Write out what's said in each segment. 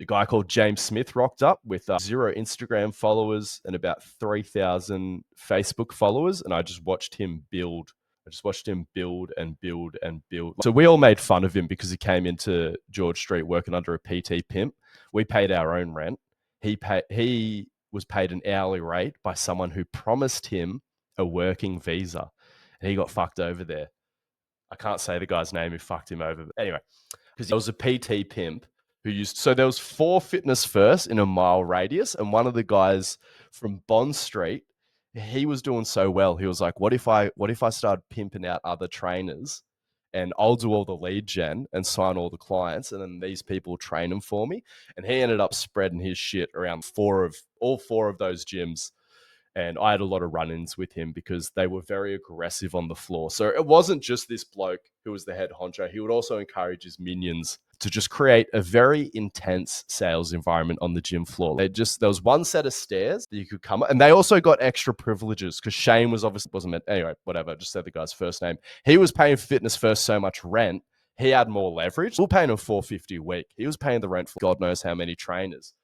a guy called James Smith rocked up with 0 Instagram followers and about 3,000 Facebook followers. And I just watched him build. And build and build. So we all made fun of him because he came into George Street working under a PT pimp. We paid our own rent. He was paid an hourly rate by someone who promised him a working visa. And he got fucked over there. I can't say the guy's name who fucked him over. But anyway, because there was a PT pimp who used... So there was 4 Fitness First in a mile radius. And one of the guys from Bond Street, he was doing so well. He was like, what if I started pimping out other trainers and I'll do all the lead gen and sign all the clients and then these people train them for me? And he ended up spreading his shit around all four of those gyms. And I had a lot of run-ins with him because they were very aggressive on the floor. So it wasn't just this bloke who was the head honcho. He would also encourage his minions to just create a very intense sales environment on the gym floor. There was one set of stairs that you could come up, and they also got extra privileges because Shane wasn't meant, anyway, whatever, I just said the guy's first name. He was paying Fitness First so much rent, he had more leverage. We were paying him $450 a week. He was paying the rent for God knows how many trainers,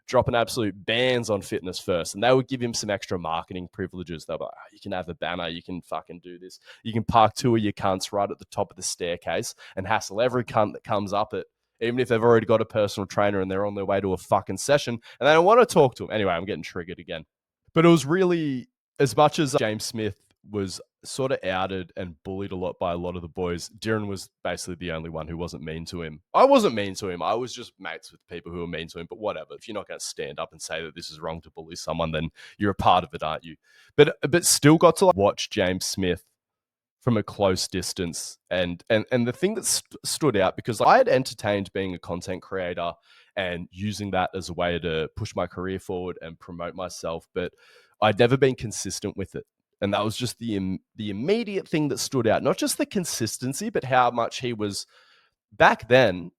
dropping absolute bans on Fitness First. And they would give him some extra marketing privileges. They'll be like, you can have a banner, you can fucking do this. You can park 2 of your cunts right at the top of the staircase and hassle every cunt that comes up it, even if they've already got a personal trainer and they're on their way to a fucking session and they don't want to talk to him. Anyway, I'm getting triggered again. But it was really, as much as James Smith was sort of outed and bullied a lot by a lot of the boys, Darren was basically the only one who wasn't mean to him. I wasn't mean to him. I was just mates with people who were mean to him, but whatever. If you're not going to stand up and say that this is wrong to bully someone, then you're a part of it, aren't you? But still got to watch James Smith from a close distance. And the thing that stood out, because I had entertained being a content creator and using that as a way to push my career forward and promote myself, but I'd never been consistent with it. And that was just the immediate thing that stood out. Not just the consistency, but how much he was back then.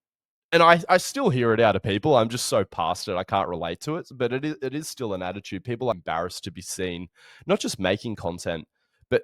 And I still hear it out of people. I'm just so past it. I can't relate to it. But it is still an attitude. People are embarrassed to be seen, not just making content, but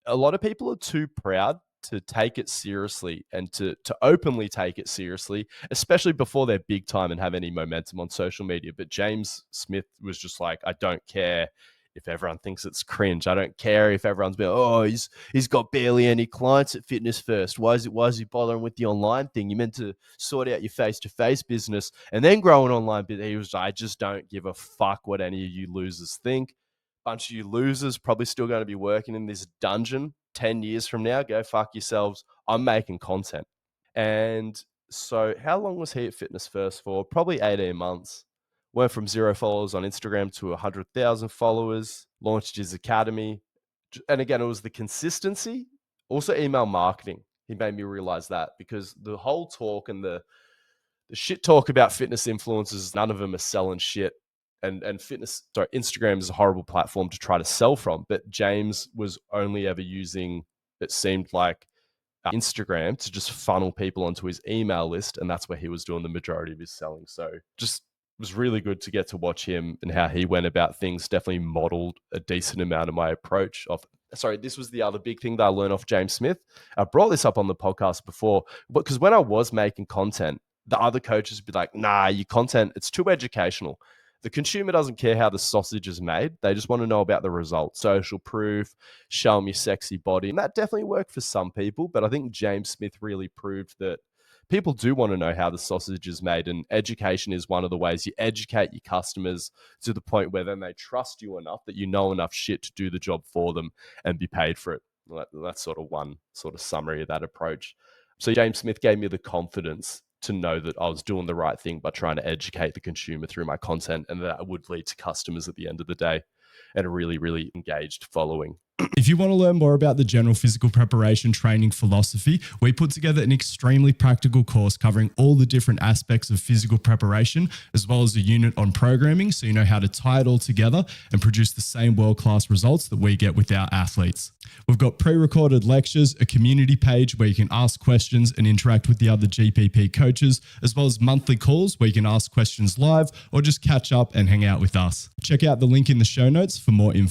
a lot of people are too proud to take it seriously and to openly take it seriously, especially before they're big time and have any momentum on social media. But James Smith was just like, I don't care if everyone thinks it's cringe. I don't care if everyone's been, oh, he's got barely any clients at Fitness First. Why is he bothering with the online thing? You meant to sort out your face-to-face business and then grow an online business. He was, I just don't give a fuck what any of you losers think. Bunch of you losers probably still going to be working in this dungeon 10 years from now. Go fuck yourselves. I'm making content. And so how long was he at Fitness First for? Probably 18 months. Went from 0 followers on Instagram to 100,000 followers, launched his academy. And again, it was the consistency, also email marketing. He made me realize that, because the whole talk and the shit talk about fitness influencers, none of them are selling shit. And Instagram is a horrible platform to try to sell from. But James was only ever using, it seemed like, Instagram to just funnel people onto his email list. And that's where he was doing the majority of his selling. So just was really good to get to watch him and how he went about things. Definitely modeled a decent amount of my approach of, this was the other big thing that I learned off James Smith. I brought this up on the podcast before, but because when I was making content, the other coaches would be like, nah, your content, it's too educational. The consumer doesn't care how the sausage is made. They just want to know about the result. Social proof, show them your sexy body. And that definitely worked for some people. But I think James Smith really proved that people do want to know how the sausage is made. And education is one of the ways you educate your customers to the point where then they trust you enough that you know enough shit to do the job for them and be paid for it. That's sort of one sort of summary of that approach. So James Smith gave me the confidence to know that I was doing the right thing by trying to educate the consumer through my content, and that would lead to customers at the end of the day and a really, really engaged following. If you want to learn more about the general physical preparation training philosophy, we put together an extremely practical course covering all the different aspects of physical preparation, as well as a unit on programming, so you know how to tie it all together and produce the same world-class results that we get with our athletes. We've got pre-recorded lectures, a community page where you can ask questions and interact with the other GPP coaches, as well as monthly calls where you can ask questions live or just catch up and hang out with us. Check out the link in the show notes for more info.